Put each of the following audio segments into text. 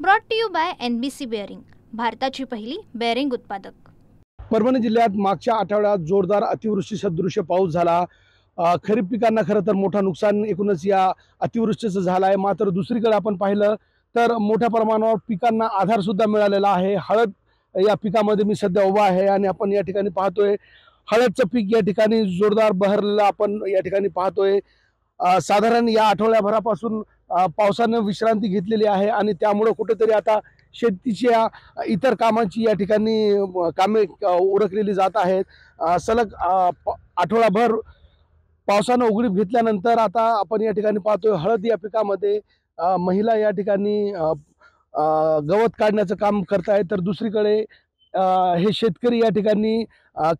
Brought to you by NBC bearing, भारताची पहिली bearing उत्पादक। परभणी जिल्ह्यात मागच्या आठवड्यात जोरदार अतिवृष्टी सदृश्य पाऊस झाला। खरीप पिकांना खरं तर मोठा नुकसान एकूणच या अतिवृष्टीचं झालं आहे। मात्र दुसरीकडे आपण पाहिलं तर मोठ्या प्रमाणावर पिकांना आधार सुद्धा मिळालेला आहे। हळद या पिकामध्ये मी सध्या उभा आहे आणि आपण या ठिकाणी पाहतोय हळदचं पीक या ठिकाणी जोरदार बहरलेलं आपण या ठिकाणी पाहतोय। साधारण या आठवड्याभरापासून पावसाने विश्रांती घेतलेली आहे आणि त्यामुळे कुठेतरी आता शेतीच्या इतर कामांची या ठिकाणी कामे उरकलेली जात आहेत। सलग आठवडाभर पावसाने उघडीप घेतल्यानंतर आता आपण या ठिकाणी पाहतोय हळद या पिकामध्ये महिला या ठिकाणी गवत काढण्याचं काम करतायत, तर दुसरीकडे हे शेतकरी या ठिकाणी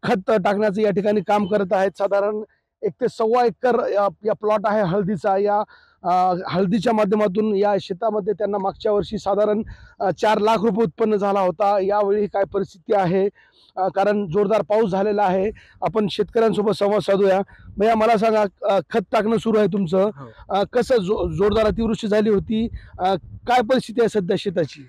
खत टाकण्याचं या ठिकाणी काम करत आहेत। साधारण 1 ते 1.25 एकर या प्लॉट आहे हळदीचा। या हळदीच्या माध्यमातून या शेतामध्ये त्यांना मागच्या वर्षी साधारण 4 लाख रुपये उत्पन्न झाला होता। यावेळी काय परिस्थिती आहे, कारण जोरदार पाऊस झालेला आहे। आपण शेतकऱ्यांसोबत संवाद साधूया। भैया मला सांगा, खत टाकणं सुरू आहे तुमचं, कसं जोरदार अतिवृष्टी झाली होती, काय परिस्थिती आहे सध्या शेताची?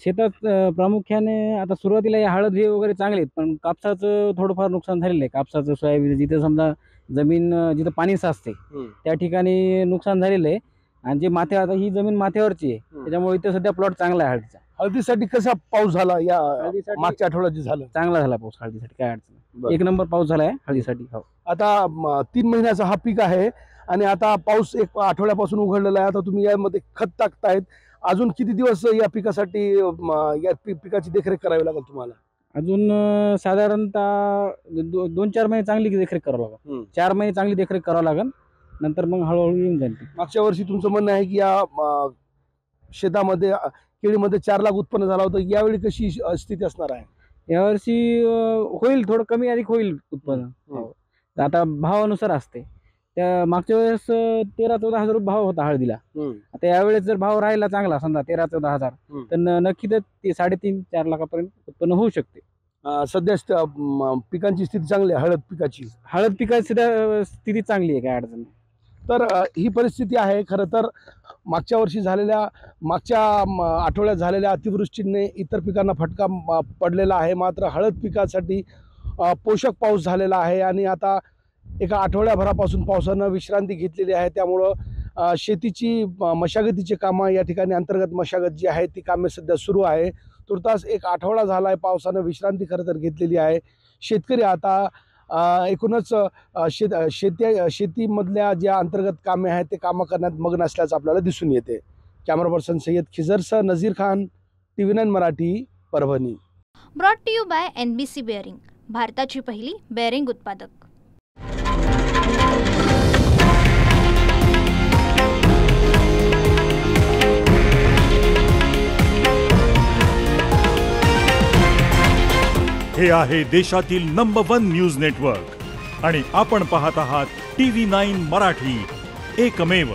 शेतात प्रामुख्याने आता सुरुवातीला हे हळद हे वगैरे चांगले आहेत, पण कापसाचं थोडंफार नुकसान झालेलं आहे। कापसाचं, सोयाबीन, जिथे समजा जमीन जिथं पाणी साचते त्या ठिकाणी नुकसान झालेलं आहे। आणि जे माथे, आता ही जमीन माथ्यावरची आहे त्याच्यामुळे इथे सध्या प्लॉट चांगला आहे हळदीचा। हळदीसाठी कसा पाऊस झाला या मागच्या आठवड्यात? झालं चांगला झाला पाऊस हळदीसाठी, काय अडचण नाही, 1 नंबर पाऊस झाला आहे हळदीसाठी। हो, आता 3 महिन्याचा हा पीक आहे आणि आता पाऊस 1 आठवड्यापासून उघडलेला आहे। आता तुम्ही यामध्ये खत टाकतायत, अजून किती दिवस या पिकासाठी या पिकाची देखरेख करावी लागेल तुम्हाला? अजून साधारणतः 2-4 महिने चांगली देखरेख करावं लागेल। 4 महिने चांगली देखरेख करावं लागेल, नंतर मग हळूहळू येऊन जाईल। मागच्या वर्षी तुमचं म्हणणं आहे की या शेतामध्ये केळीमध्ये 4 लाख उत्पन्न झालं होतं, यावेळी कशी स्थिती असणार आहे? यावर्षी होईल, थोडं कमी अधिक होईल उत्पन्न। आता भावानुसार असते। त्या मागच्या वेळेस 13-14 हजार भाव होता हळदीला। आता यावेळेस जर भाव राहिला चांगला, समजा 13-14 हजार, तर नक्कीच 3.5-4 लाखापर्यंत उत्पन्न होऊ शकते। सध्या पिकांची स्थिती चांगली आहे, हळद पिकाची स्थिती चांगली आहे, काय अडचण नाही। तर ही परिस्थिती आहे। खरं तर मागच्या आठवड्यात झालेल्या अतिवृष्टीने इतर पिकांना फटका पडलेला आहे, मात्र हळद पिकासाठी पोषक पाऊस झालेला आहे आणि आता एका आठवड्याभरापासून पावसानं विश्रांती घेतलेली आहे। त्यामुळं शेतीची मशागतीची कामं या ठिकाणी, अंतर्गत मशागत जी आहे ती कामे सध्या सुरू आहे। तुर्तास 1 आठवडा झाला आहे पावसानं विश्रांती खरं तर घेतलेली आहे। शेतकरी आता एकूणच शेतीमधल्या ज्या अंतर्गत कामे आहेत ते कामं करण्यात मग्न असल्याचं आपल्याला दिसून येते। कॅमेरा पर्सन सय्यद खिजरसह Nazir Khan, TV9 Marathi, Parbhani. Brought to you by NBC bearing, भारताची पहिली बेअरिंग उत्पादक। हे आहे देशातील नंबर 1 न्यूज नेटवर्क आणि आपण पाहत आहात TV9 मराठी, एकमेव।